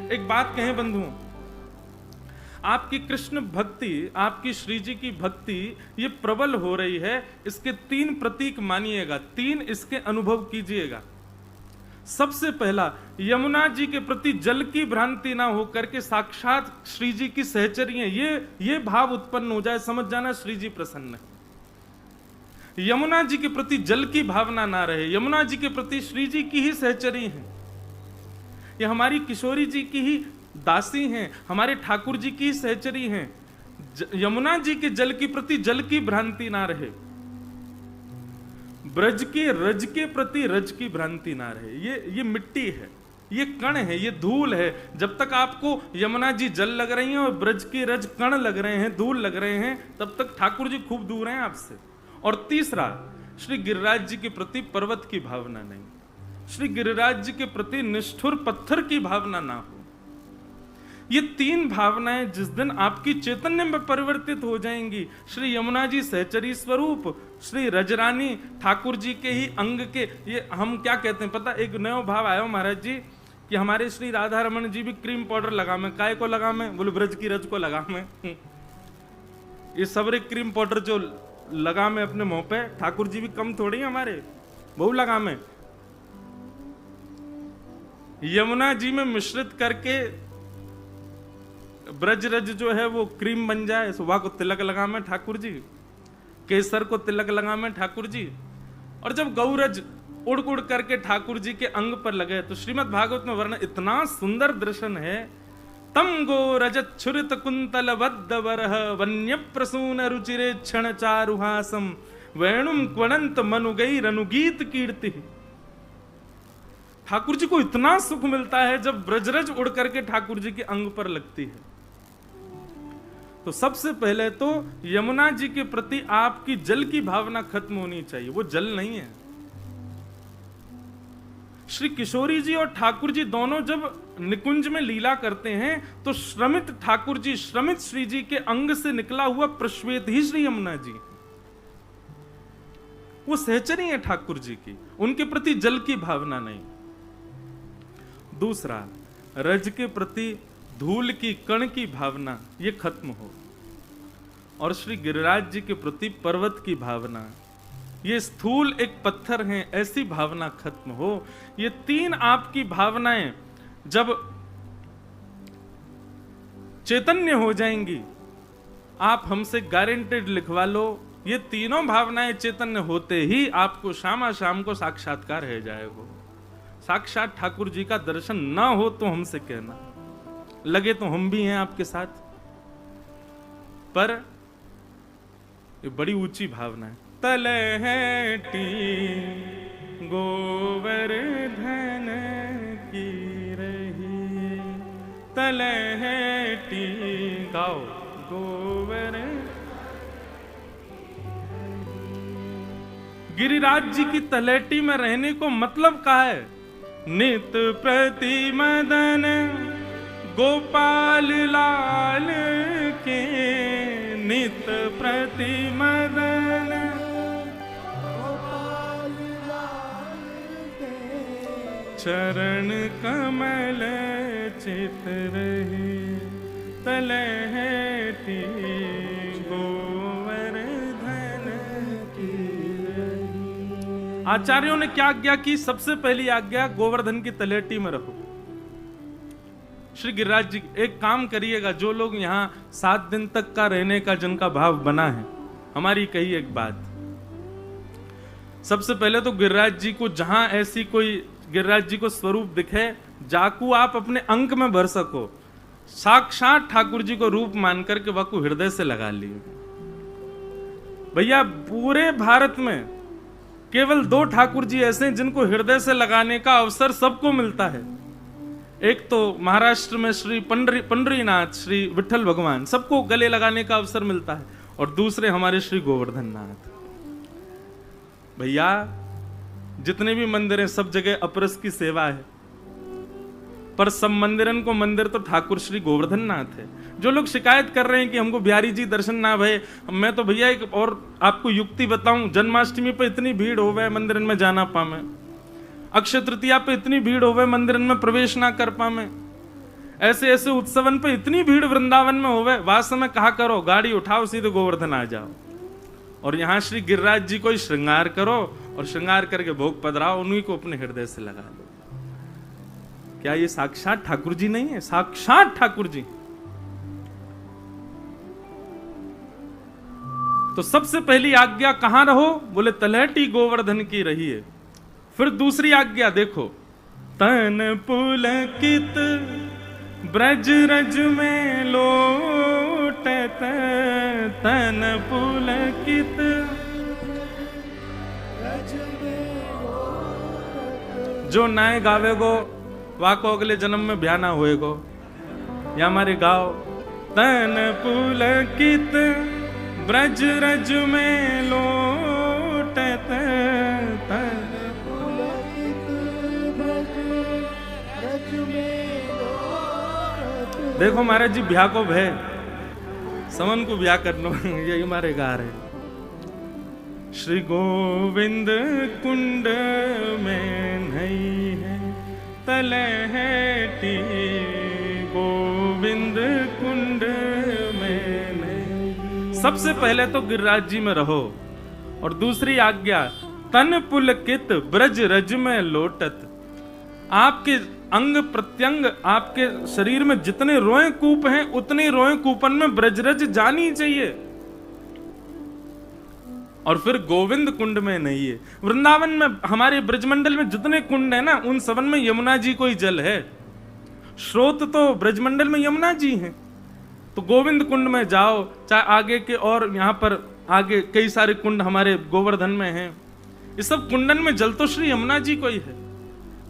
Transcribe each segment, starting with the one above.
एक बात कहें बंधुओं, आपकी कृष्ण भक्ति, आपकी श्री जी की भक्ति ये प्रबल हो रही है, इसके 3 प्रतीक मानिएगा, 3 इसके अनुभव कीजिएगा। सबसे पहला, यमुना जी के प्रति जल की भ्रांति ना हो करके साक्षात श्री जी की सहचरी हैं, ये भाव उत्पन्न हो जाए, समझ जाना श्री जी प्रसन्न है। यमुना जी के प्रति जल की भावना ना रहे, यमुना जी के प्रति श्री जी की ही सहचरी हैं, ये हमारी किशोरी जी की ही दासी हैं, हमारे ठाकुर जी की सहचरी हैं। यमुना जी के जल के प्रति जल की भ्रांति ना रहे, ब्रज के रज के प्रति रज की भ्रांति ना रहे। ये मिट्टी है, ये कण है, ये धूल है। जब तक आपको यमुना जी जल लग रही हैं और ब्रज के रज कण लग रहे हैं, धूल लग रहे हैं, तब तक ठाकुर जी खूब दूर हैं आपसे। और तीसरा, श्री गिरिराज जी के प्रति पर्वत की भावना नहीं, श्री गिरिराज जी के प्रति निष्ठुर पत्थर की भावना ना हो। ये 3 भावनाएं जिस दिन आपकी चैतन्य में परिवर्तित हो जाएंगी, श्री यमुना जी सहचरी स्वरूप, श्री रजरानी ठाकुर जी के ही अंग के, ये हम क्या कहते हैं पता, एक नया भाव आया महाराज जी कि हमारे श्री राधा रमन जी भी क्रीम पाउडर लगा में, काय को लगा में, बोले ब्रज की रज को लगा में। ये सबरे क्रीम पाउडर जो लगा में अपने मुंह पे, ठाकुर जी भी कम थोड़ी हमारे, बहु लगा में। यमुना जी में मिश्रित करके ब्रज रज जो है वो क्रीम बन जाए, सुबह को तिलक लगा में ठाकुर जी, केसर को तिलक लगा में ठाकुर जी, और जब गौरज उड़ उड़ करके ठाकुर जी के अंग पर लगे तो श्रीमद् भागवत में वर्णन इतना सुंदर दर्शन है। तम गोरजत छुरित कुंतल बद्ध वरह वन्य प्रसून रुचिरे क्षण चारुहासम वेणुम क्वणंत मनुगैर अनुगीत कीर्ति। ठाकुर जी को इतना सुख मिलता है जब ब्रजरज उड़ करके ठाकुर जी के अंग पर लगती है। तो सबसे पहले तो यमुना जी के प्रति आपकी जल की भावना खत्म होनी चाहिए, वो जल नहीं है। श्री किशोरी जी और ठाकुर जी दोनों जब निकुंज में लीला करते हैं तो श्रमित ठाकुर जी, श्रमित श्री जी के अंग से निकला हुआ प्रश्वेत ही श्री यमुना जी, वो सहचरी है ठाकुर जी की, उनके प्रति जल की भावना नहीं। दूसरा, रज के प्रति धूल की कण की भावना ये खत्म हो, और श्री गिरिराज जी के प्रति पर्वत की भावना, ये स्थूल एक पत्थर हैं, ऐसी भावना खत्म हो। ये 3 आपकी भावनाएं जब चैतन्य हो जाएंगी, आप हमसे गारंटेड लिखवा लो, ये तीनों भावनाएं चैतन्य होते ही आपको शामा शाम को साक्षात्कार हो जाएगा। साक्षात ठाकुर जी का दर्शन ना हो तो हमसे कहना, लगे तो हम भी हैं आपके साथ, पर ये बड़ी ऊंची भावना है। तलहटी गोवर्धन की रही, तलहटी गाओ गोवर्धन। गिरिराज जी की तलहटी में रहने को मतलब क्या है? नित प्रति मदन गोपाल लाल के, नित प्रति मदन गोपाल लाल के, चरण कमल चित रहे, तलहटी गोवर्धन की रही। आचार्यों ने क्या आज्ञा की? सबसे पहली आज्ञा गोवर्धन की तलहटी में रखो। श्री गिरिराज जी एक काम करिएगा, जो लोग यहाँ 7 दिन तक का रहने का जिनका भाव बना है, हमारी कही एक बात, सबसे पहले तो गिरिराज जी को जहां ऐसी कोई गिरिराज जी को स्वरूप दिखे, जाकू आप अपने अंक में भर सको, साक्षात ठाकुर जी को रूप मान करके वाकू हृदय से लगा लिए। भैया पूरे भारत में केवल 2 ठाकुर जी ऐसे हैं जिनको हृदय से लगाने का अवसर सबको मिलता है। एक तो महाराष्ट्र में श्री पंडरीनाथ श्री विठल भगवान, सबको गले लगाने का अवसर मिलता है, और दूसरे हमारे श्री गोवर्धन नाथ। भैया जितने भी मंदिर हैं सब जगह अपरस की सेवा है, पर सब मंदिरन को मंदिर तो ठाकुर श्री गोवर्धन नाथ है। जो लोग शिकायत कर रहे हैं कि हमको बिहारी जी दर्शन ना भय, मैं तो भैया एक और आपको युक्ति बताऊं, जन्माष्टमी पे इतनी भीड़ हो गए मंदिरन में जाना पावे, अक्षय तृतीया पे इतनी भीड़ हो गए मंदिरन में प्रवेश ना कर पावे, ऐसे ऐसे उत्सवन पे इतनी भीड़ वृंदावन में होवे, वास्तव में कहा करो गाड़ी उठाओ सीधे गोवर्धन आ जाओ, और यहाँ श्री गिरिराज जी को ही श्रृंगार करो और श्रृंगार करके भोग पधराओ, उन्हीं को अपने हृदय से लगा लो। क्या ये साक्षात ठाकुर जी नहीं है? साक्षात ठाकुर जी। तो सबसे पहली आज्ञा कहां रहो? बोले तलहटी गोवर्धन की रहिए। फिर दूसरी आज्ञा देखो, तन पुलकित ब्रज रज में लोटत, तन पुलकित जो नाय गावेगो वाको अगले जन्म में ब्याना होएगो, या हमारे गाओ तन पुलकित ब्रज रज में लोटत, तन पुलकित ब्रज रज में लोटत। देखो महाराज जी ब्याह को भय समन को ब्याह करनो यही हमारे गा रहे। श्री गोविंद कुंड में नहीं है तलहटी, गोविंद कुंड में नहीं। सबसे पहले तो गिरिराज जी में रहो, और दूसरी आज्ञा तन पुलकित ब्रज रज में लोटत। आपके अंग प्रत्यंग, आपके शरीर में जितने रोए कूप हैं उतने रोए कूपन में ब्रजरज जानी चाहिए। और फिर गोविंद कुंड में नहीं है। वृंदावन में हमारे ब्रजमंडल में जितने कुंड है ना, उन सबन में यमुना जी को ही जल है। स्रोत तो ब्रजमंडल में यमुना जी हैं। तो गोविंद कुंड में जाओ, चाहे आगे के और यहाँ पर आगे कई सारे कुंड हमारे गोवर्धन में हैं। इस सब कुंडन में जल तो श्री यमुना जी को ही है।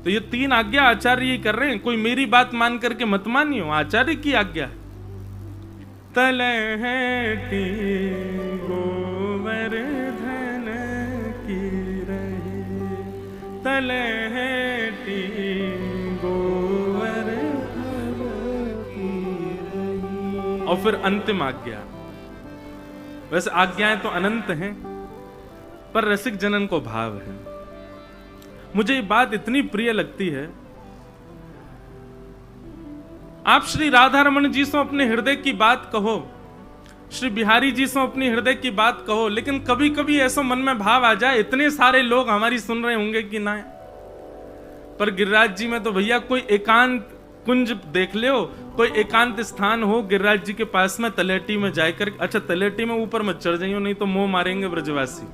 तो ये तीन आज्ञा आचार्य ही कर रहे हैं, कोई मेरी बात मान करके मत मानियो, आचार्य की आज्ञा है। तलहटी गोवर्धन की रही, तलहटी गोवर्धन की रही। और फिर अंतिम आज्ञा। वैसे आज्ञाएं तो अनंत हैं, पर रसिक जनन को भाव है। मुझे ये बात इतनी प्रिय लगती है। आप श्री राधा रमन जी से अपने हृदय की बात कहो, श्री बिहारी जी से अपनी हृदय की बात कहो, लेकिन कभी कभी ऐसा मन में भाव आ जाए, इतने सारे लोग हमारी सुन रहे होंगे कि ना, पर गिरिराज जी में तो भैया कोई एकांत कुंज देख ले, कोई एकांत स्थान हो गिरिराज जी के पास में, तलेटी में जाकर। अच्छा तलेटी में ऊपर मत चढ़ जाइयो, नहीं तो मोह मारेंगे ब्रजवासी।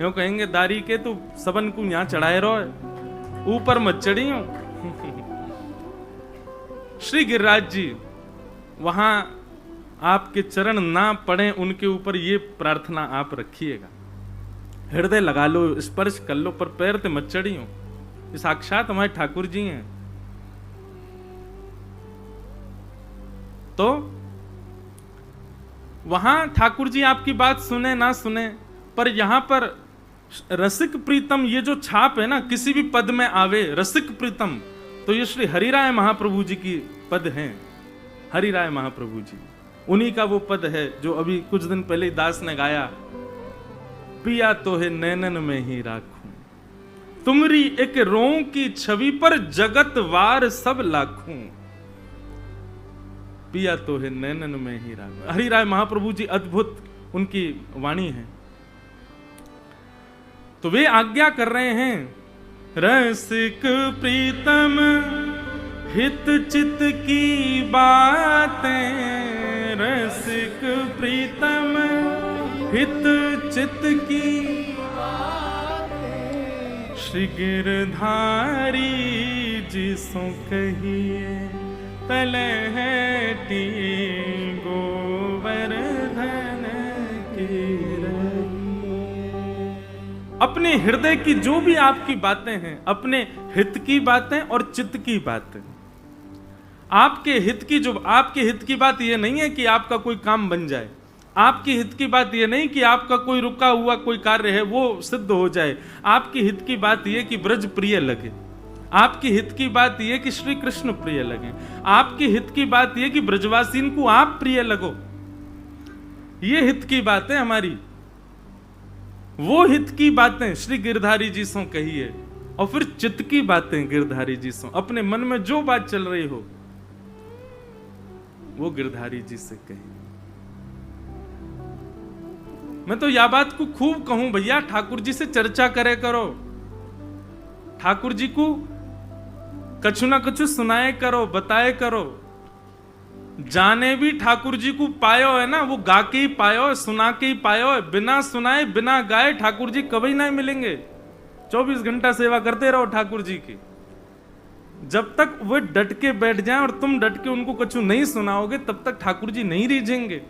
यूं कहेंगे दारी के तू सबन को यहां चढ़ाए रहो, ऊपर मत चढ़ियो। श्री गिरिराज जी वहां आपके चरण ना पड़े, उनके ऊपर ये प्रार्थना आप रखिएगा। हृदय लगा लो, स्पर्श कर लो, पर पैर ते मत चढ़ियो। ये साक्षात हमारे ठाकुर जी हैं। तो वहां ठाकुर जी आपकी बात सुने ना सुने, पर यहां पर रसिक प्रीतम ये जो छाप है ना, किसी भी पद में आवे रसिक प्रीतम, तो ये श्री हरिराय महाप्रभु जी की पद हैं। हरिराय महाप्रभु जी, उन्हीं का वो पद है जो अभी कुछ दिन पहले दास ने गाया, पिया तो है नैनन में ही राखूं, तुमरी एक रों की छवि पर जगत वार सब लाखूं। पिया तो है नैनन में ही राखूं। हरिराय महाप्रभु जी अद्भुत उनकी वाणी है। तो वे आज्ञा कर रहे हैं, रसिक प्रीतम हित चित की बातें, रसिक प्रीतम हित चित की बातें, श्री गिरधारी जिसो कहिए तलहटी गोवर्धन की रही। अपने हृदय की जो भी आपकी बातें हैं, अपने हित की बातें और चित्त की बातें, आपके हित की जो आपके हित की बात यह नहीं है कि आपका कोई काम बन जाए, आपकी हित की बात यह नहीं कि आपका कोई रुका हुआ कोई कार्य है वो सिद्ध हो जाए, आपकी हित की बात यह कि ब्रज प्रिय लगे, आपकी हित की बात यह कि श्री कृष्ण प्रिय लगे, आपकी हित की बात यह कि ब्रजवासीन को आप प्रिय लगो। ये हित की बातें हमारी, वो हित की बातें श्री गिरधारी जी सो कहिए। और फिर चित्त की बातें गिरधारी जी सो, अपने मन में जो बात चल रही हो वो गिरधारी जी से कही। मैं तो यह बात को खूब कहूं भैया, ठाकुर जी से चर्चा करे करो, ठाकुर जी को कछु ना कछु सुनाए करो, बताए करो। जाने भी ठाकुर जी को पायो है ना, वो गा के ही पायो, सुना के ही पायो है। बिना सुनाए बिना गाए ठाकुर जी कभी नहीं मिलेंगे। 24 घंटा सेवा करते रहो ठाकुर जी की, जब तक वो डट के बैठ जाएं और तुम डट के उनको कछु नहीं सुनाओगे तब तक ठाकुर जी नहीं रीझेंगे।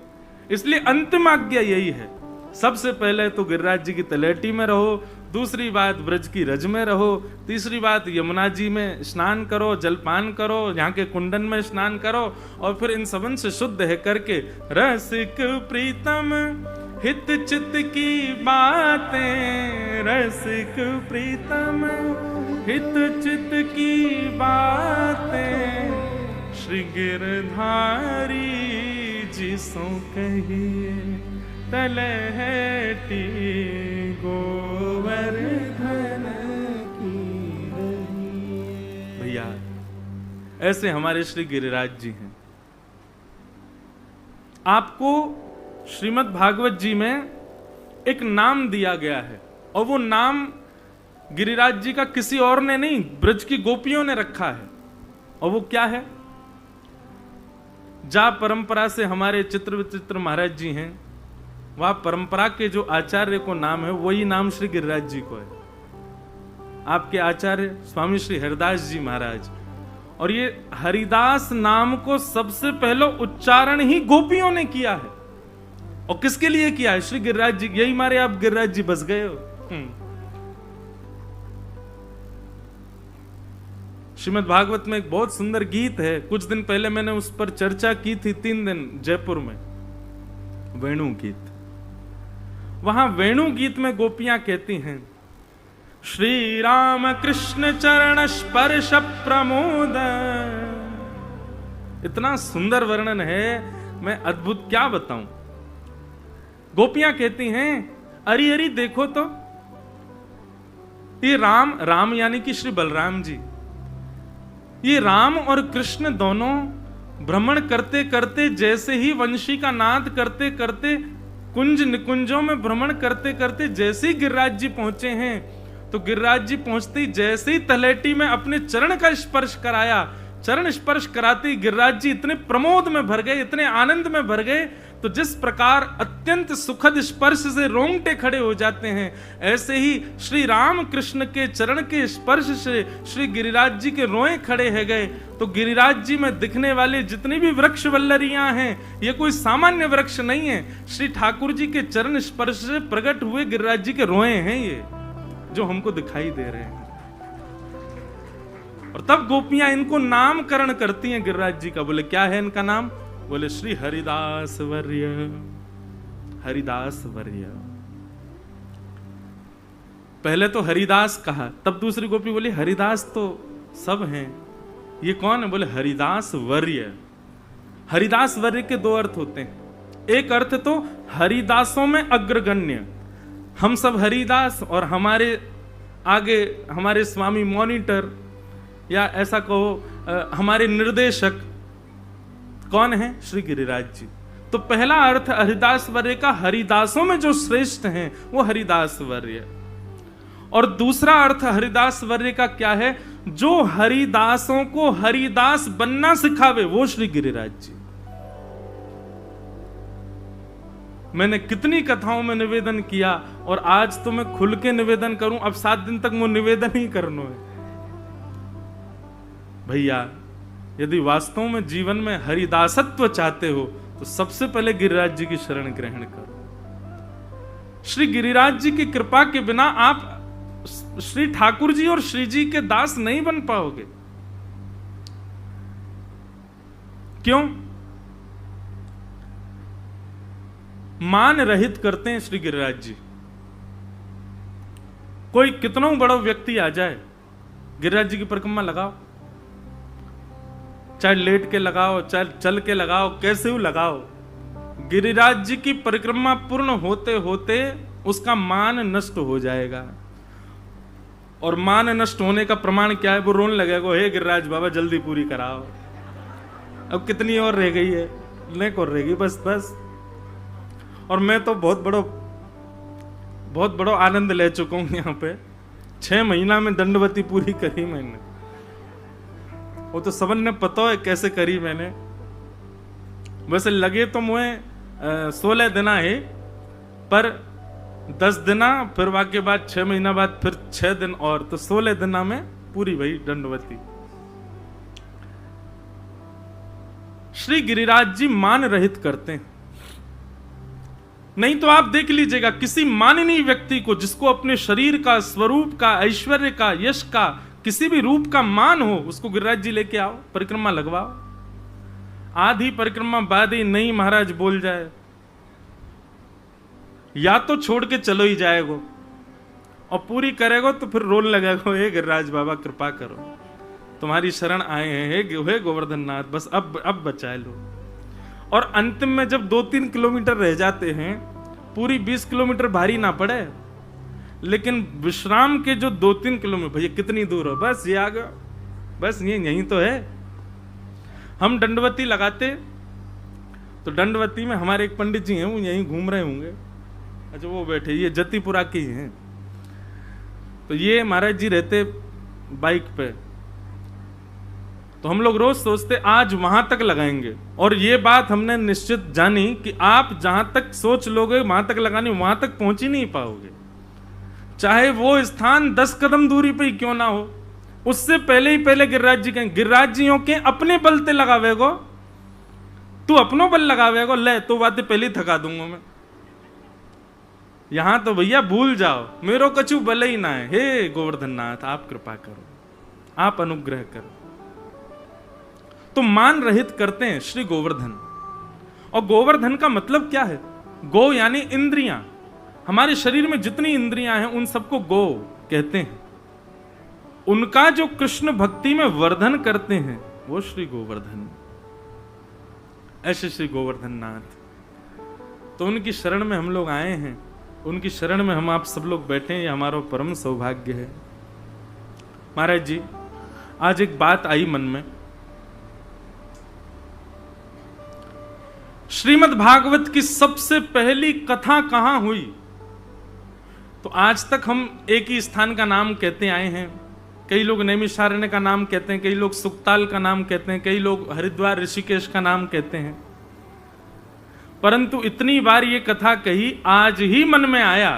इसलिए अंतिम आज्ञा यही है, सबसे पहले तो गिरिराज जी की तलहटी में रहो, दूसरी बात ब्रज की रज में रहो, तीसरी बात यमुना जी में स्नान करो, जलपान करो, यहाँ के कुंडन में स्नान करो, और फिर इन सबन से शुद्ध है करके रसिक प्रीतम हित चित की बातें, रसिक प्रीतम हित चित की बातें, श्री गिरधारी जी सो कहिए तलहटी गोवर्धन की रही। भैया ऐसे हमारे श्री गिरिराज जी हैं। आपको श्रीमद् भागवत जी में एक नाम दिया गया है, और वो नाम गिरिराज जी का किसी और ने नहीं, ब्रज की गोपियों ने रखा है। और वो क्या है? जा परंपरा से हमारे चित्र विचित्र महाराज जी हैं, वह परंपरा के जो आचार्य को नाम है वही नाम श्री गिरिराज जी को है। आपके आचार्य स्वामी श्री हरिदास जी महाराज, और ये हरिदास नाम को सबसे पहले उच्चारण ही गोपियों ने किया है। और किसके लिए किया है? श्री गिरिराज जी। यही मारे आप गिरिराज जी बस गए हो। श्रीमद् भागवत में एक बहुत सुंदर गीत है, कुछ दिन पहले मैंने उस पर चर्चा की थी, 3 दिन जयपुर में, वेणु गीत। वहां वेणु गीत में गोपियां कहती हैं, श्री राम कृष्ण चरण स्पर्श प्रमोद। इतना सुंदर वर्णन है, मैं अद्भुत क्या बताऊं। गोपियां कहती हैं, अरे अरे देखो तो, ये राम यानी कि श्री बलराम जी, ये राम और कृष्ण दोनों भ्रमण करते करते, जैसे ही वंशी का नाद करते करते, कुंज निकुंजों में भ्रमण करते करते जैसे ही गिरिराज जी पहुंचे हैं, तो गिरिराज जी पहुंचते ही जैसे ही तलहटी में अपने चरण का स्पर्श कराया, चरण स्पर्श कराते ही गिरिराज जी इतने प्रमोद में भर गए, इतने आनंद में भर गए, तो जिस प्रकार अत्यंत सुखद स्पर्श से रोंगटे खड़े हो जाते हैं, ऐसे ही श्री राम कृष्ण के चरण के स्पर्श से श्री गिरिराज जी के रोए खड़े है गए। तो गिरिराज जी में दिखने वाले जितनी भी वृक्ष वल्लरियां हैं, ये कोई सामान्य वृक्ष नहीं है, श्री ठाकुर जी के चरण स्पर्श से प्रकट हुए गिरिराज जी के रोए हैं, ये जो हमको दिखाई दे रहे हैं। और तब गोपियां इनको नामकरण करती हैं गिरिराज जी का। बोले क्या है इनका नाम? बोले श्री हरिदास वर्य, हरिदास वर्य। पहले तो हरिदास कहा, तब दूसरी गोपी बोली हरिदास तो सब हैं, ये कौन है? बोले हरिदास वर्य। हरिदास वर्य के 2 अर्थ होते हैं। एक अर्थ तो हरिदासों में अग्रगण्य, हम सब हरिदास, और हमारे आगे हमारे स्वामी मॉनिटर, या ऐसा कहो हमारे निर्देशक कौन है? श्री गिरिराज जी। तो पहला अर्थ हरिदास वर्य का, हरिदासों में जो श्रेष्ठ हैं वो हरिदास वर्य। और दूसरा अर्थ हरिदास वर्य का क्या है? जो हरिदासों को हरिदास बनना सिखावे, वो श्री गिरिराज जी। मैंने कितनी कथाओं में निवेदन किया, और आज तो मैं खुल के निवेदन करूं, अब 7 दिन तक वो निवेदन ही करना है। भैया यदि वास्तव में जीवन में हरिदासत्व चाहते हो तो सबसे पहले गिरिराज जी की शरण ग्रहण करो। श्री गिरिराज जी की कृपा के बिना आप श्री ठाकुर जी और श्री जी के दास नहीं बन पाओगे। क्यों? मान रहित करते हैं श्री गिरिराज जी। कोई कितना बड़ा व्यक्ति आ जाए, गिरिराज जी की परिक्रमा लगाओ, चाहे लेट के लगाओ, चाहे चल के लगाओ, कैसे भी लगाओ, गिरिराज जी की परिक्रमा पूर्ण होते होते उसका मान नष्ट हो जाएगा। और मान नष्ट होने का प्रमाण क्या है? वो रोने लगेगा, हे गिरिराज बाबा जल्दी पूरी कराओ। अब कितनी और रह गई है, नेक और रह गई, बस बस। और मैं तो बहुत बड़ो आनंद ले चुका हूं यहाँ पे। 6 महीना में दंडवती पूरी करी मैंने, वो तो सबन ने पता है कैसे करी मैंने। वैसे लगे तो मुझे 16 दिना है, पर 10 दिना, फिर वाके बाद 6 महीना बाद फिर 6 दिन और, तो 16 दिना में पूरी भई दंडवती। श्री गिरिराज जी मान रहित करते हैं। नहीं तो आप देख लीजिएगा, किसी माननीय व्यक्ति को जिसको अपने शरीर का, स्वरूप का, ऐश्वर्य का, यश का, किसी भी रूप का मान हो, उसको गिरिराज जी लेके आओ, परिक्रमा लगवाओ। आधी परिक्रमा बाद ही नहीं महाराज बोल जाए, या तो छोड़ के चलो ही जाएगो, और पूरी करेगो तो फिर रोन लगेगो, हे गिरिराज बाबा कृपा करो, तुम्हारी शरण आए हैं, हे गोवर्धन नाथ, बस अब बचा लो। और अंतिम में जब 2-3 किलोमीटर रह जाते हैं, पूरी 20 किलोमीटर भारी ना पड़े, लेकिन विश्राम के जो 2-3 किलोमीटर, भैया कितनी दूर हो, बस ये आ गया, बस ये यहीं तो है। हम दंडवती लगाते तो दंडवती में हमारे एक पंडित जी हैं, वो यहीं घूम रहे होंगे, अच्छा वो बैठे, ये जतिपुरा के ही हैं। तो ये महाराज जी रहते बाइक पे, तो हम लोग रोज सोचते आज वहां तक लगाएंगे, और ये बात हमने निश्चित जानी कि आप जहां तक सोच लोगे वहां तक लगानी, वहां तक पहुंच ही नहीं पाओगे, चाहे वो स्थान 10 कदम दूरी पे ही क्यों ना हो। उससे पहले ही पहले गिरिराज जी कहें, गिरिराज जियों के अपने बल ते लगावेगो, तू अपनो बल लगावेगो, ले तो बातें पहले ही थका दूंगा मैं। यहां तो भैया भूल जाओ, मेरो कछु बल ही ना है, हे गोवर्धन नाथ आप कृपा करो, आप अनुग्रह करो। तो मान रहित करते हैं श्री गोवर्धन। और गोवर्धन का मतलब क्या है? गो यानी इंद्रियां। हमारे शरीर में जितनी इंद्रियां हैं उन सबको गो कहते हैं। उनका जो कृष्ण भक्ति में वर्धन करते हैं वो श्री गोवर्धन, ऐसे श्री गोवर्धन नाथ। तो उनकी शरण में हम लोग आए हैं, उनकी शरण में हम आप सब लोग बैठे हैं, ये हमारा परम सौभाग्य है। महाराज जी आज एक बात आई मन में, श्रीमद् भागवत की सबसे पहली कथा कहां हुई? तो आज तक हम एक ही स्थान का नाम कहते आए हैं। कई लोग नैमिषारण्य का नाम कहते हैं, कई लोग सुक्ताल का नाम कहते हैं, कई लोग हरिद्वार ऋषिकेश का नाम कहते हैं। परंतु इतनी बार ये कथा कही, आज ही मन में आया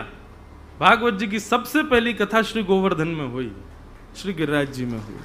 भागवत जी की सबसे पहली कथा श्री गोवर्धन में हुई, श्री गिरिराज जी में हुई।